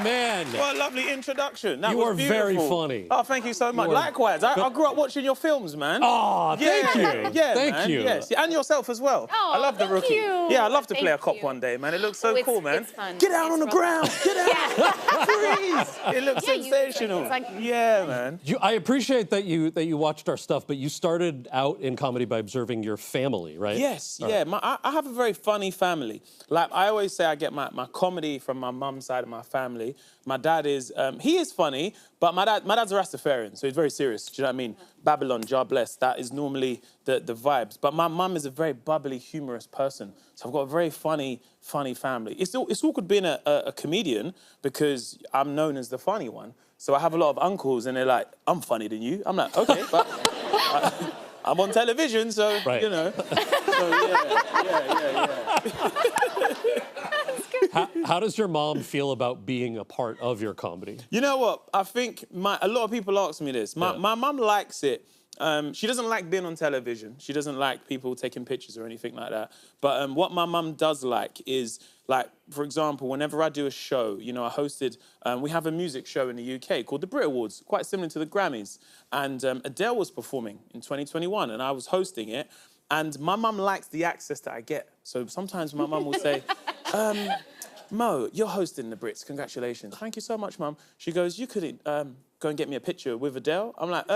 man. What a lovely introduction. That you was are beautiful. very funny. Oh, thank you so much. Likewise, I grew up watching your films, man. Oh, thank you. Yeah, thank man. you. Yes, and yourself as well. Oh, I love the thank rookie. you. Yeah, I'd love to play a Thank cop you. one day, man. It looks so cool, man. It's fun. Get out on the ground. Get out. Freeze. It looks sensational. Yeah, man. I appreciate that you watched our stuff, but you started out in comedy by observing your family, right? Yes, yeah. I have a very funny family. Like, I always say I get my comedy from my mum's side of my family. My dad is, he is funny, but my dad's a Rastafarian, so he's very serious. Do you know what I mean? Babylon, Jah bless, that is normally the vibes. But my mum is a very bubbly, humorous person. So I've got a very funny family. It's awkward being a comedian because I'm known as the funny one. So I have a lot of uncles and they're like, I'm funny than you. I'm like, okay, but I'm on television, so, you know. So, yeah. How does your mom feel about being a part of your comedy? You know what? I think a lot of people ask me this. My mum likes it. She doesn't like being on television. She doesn't like people taking pictures or anything like that. But what my mum does like is, like, for example, whenever I do a show, you know, I hosted, we have a music show in the UK called the Brit Awards, quite similar to the Grammys. And Adele was performing in 2021 and I was hosting it. And my mum likes the access that I get. So sometimes my mum will say, Mo, you're hosting the Brits, congratulations. Thank you so much, Mum. She goes, you could go and get me a picture with Adele. I'm like,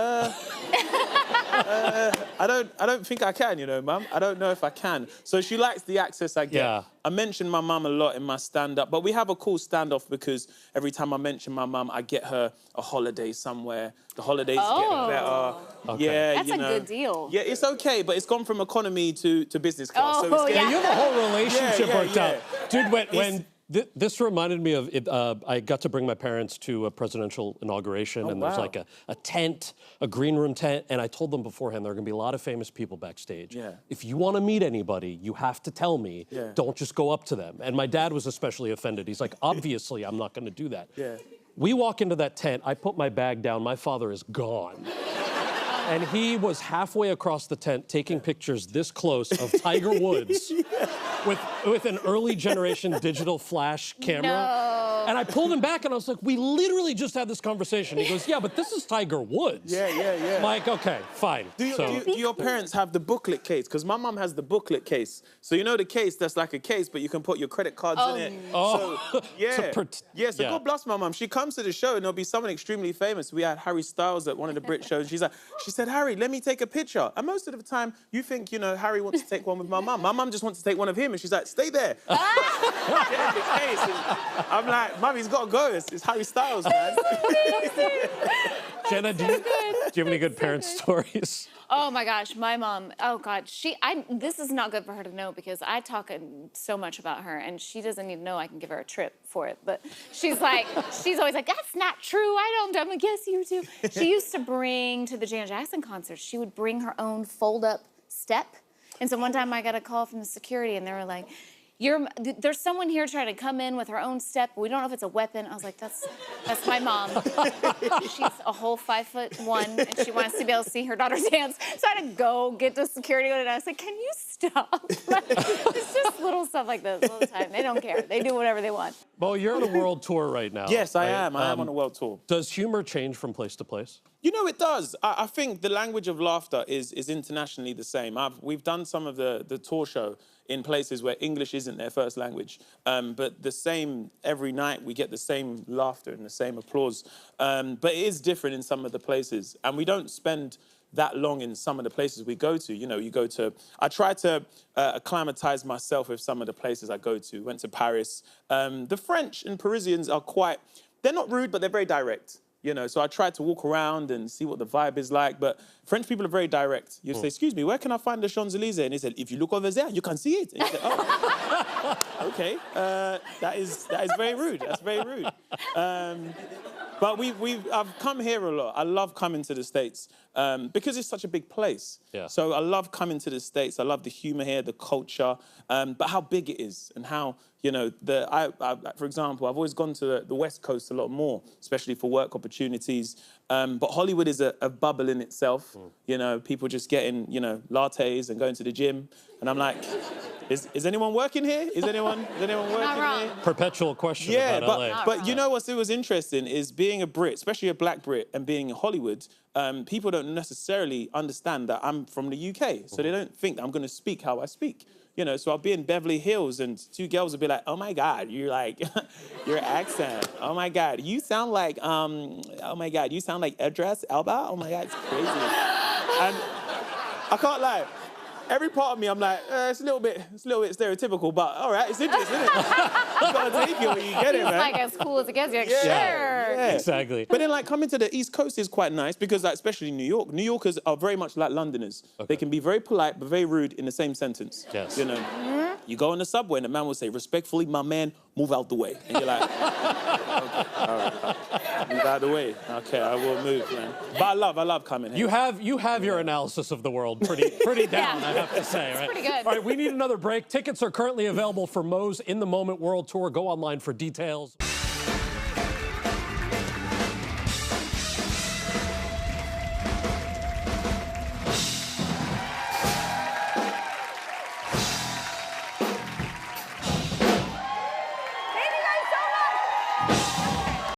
I don't think I can, you know, Mum. I don't know if I can. So she likes the access I get. Yeah. I mention my mum a lot in my stand-up, but we have a cool standoff because every time I mention my mum, I get her a holiday somewhere. The holidays get better. Okay. Yeah, That's you know. a good deal. Yeah, it's okay, but it's gone from economy to business class. So it's Yeah, you have a whole relationship worked out. Dude, when this reminded me of it, I got to bring my parents to a presidential inauguration, and there's like a tent, a green room tent, and I told them beforehand there are going to be a lot of famous people backstage. Yeah. If you want to meet anybody, you have to tell me. Yeah. Don't just go up to them. And my dad was especially offended. He's like, obviously, I'm not going to do that. Yeah. We walk into that tent, I put my bag down, my father is gone. And he was halfway across the tent taking pictures this close of Tiger Woods with an early generation digital flash camera. No. And I pulled him back and I was like, we literally just had this conversation. He goes, yeah, but this is Tiger Woods. Yeah. I'm like, okay, fine. Do your parents have the booklet case? Because my mum has the booklet case. So you know the case that's like a case, but you can put your credit cards in it. Oh. So, so God bless my mum. She comes to the show and there'll be someone extremely famous. We had Harry Styles at one of the Brit shows. She said, Harry, let me take a picture. And most of the time, you think, you know, Harry wants to take one with my mum. My mum just wants to take one of him. And she's like, stay there. Get in the case. And I'm like, Mum, he's got to go. It's Harry Styles, man. Jenna, do you have any good parent stories? Oh my gosh, my mom, oh God, this is not good for her to know because I talk so much about her and she doesn't need to know I can give her a trip for it. But she's always like, that's not true, I'm like, yes, you do. She used to bring to the Janet Jackson concerts, she would bring her own fold-up step. And so one time I got a call from the security and they were like, there's someone here trying to come in with her own step. We don't know if it's a weapon. I was like, that's my mom. She's a whole 5'1", and she wants to be able to see her daughter's hands. So I had to go get the security and I was like, can you stop? It's just little stuff like this all the time. They don't care. They do whatever they want. Well, you're on a world tour right now. Yes, I am. I am on a world tour. Does humor change from place to place? You know, it does. I think the language of laughter is internationally the same. We've done some of the tour show in places where English isn't their first language. But the same, every night we get the same laughter and the same applause. But it is different in some of the places. And we don't spend that long in some of the places we go to. You know, I try to acclimatize myself with some of the places I go to. Went to Paris. The French and Parisians are they're not rude, but they're very direct. You know, so I try to walk around and see what the vibe is like, but French people are very direct. You say, excuse me, where can I find the Champs-Élysées? And he said, if you look over there, you can see it. And you say, oh, okay, that is very rude. That's very rude. But I've come here a lot. I love coming to the States because it's such a big place. Yeah. So I love coming to the States. I love the humor here, the culture, but how big it is and how, you know, for example, I've always gone to the West Coast a lot more, especially for work opportunities. But Hollywood is a bubble in itself. You know, people just getting, you know, lattes and going to the gym. And I'm like, Is anyone working here? Is anyone working wrong. here? Perpetual question Yeah, about LA. but you know what was interesting is being a Brit, especially a black Brit, and being in Hollywood, people don't necessarily understand that I'm from the UK. So they don't think that I'm going to speak how I speak. You know, so I'll be in Beverly Hills and two girls will be like, oh my God, you're like, your accent. Oh my God, you sound like, oh my God, you sound like Idris Elba. Oh my God, it's crazy. And I can't lie. Every part of me, I'm like, it's a little bit stereotypical, but all right, it's interesting, isn't it? You gotta take it when you get it, man. It's like as cool as it gets. You're like, sure. Yeah. Exactly. But then, like, coming to the East Coast is quite nice because, like, especially New York, New Yorkers are very much like Londoners. Okay. They can be very polite but very rude in the same sentence. Yes. You know, you go on the subway and the man will say, respectfully, my man, move out the way. And you're like, okay, all right. Move out the way. Okay, I will move, man. But I love coming here. You have your analysis of the world pretty down, I have to say, right? Pretty good. All right, we need another break. Tickets are currently available for Mo's In the Moment World Tour. Go online for details.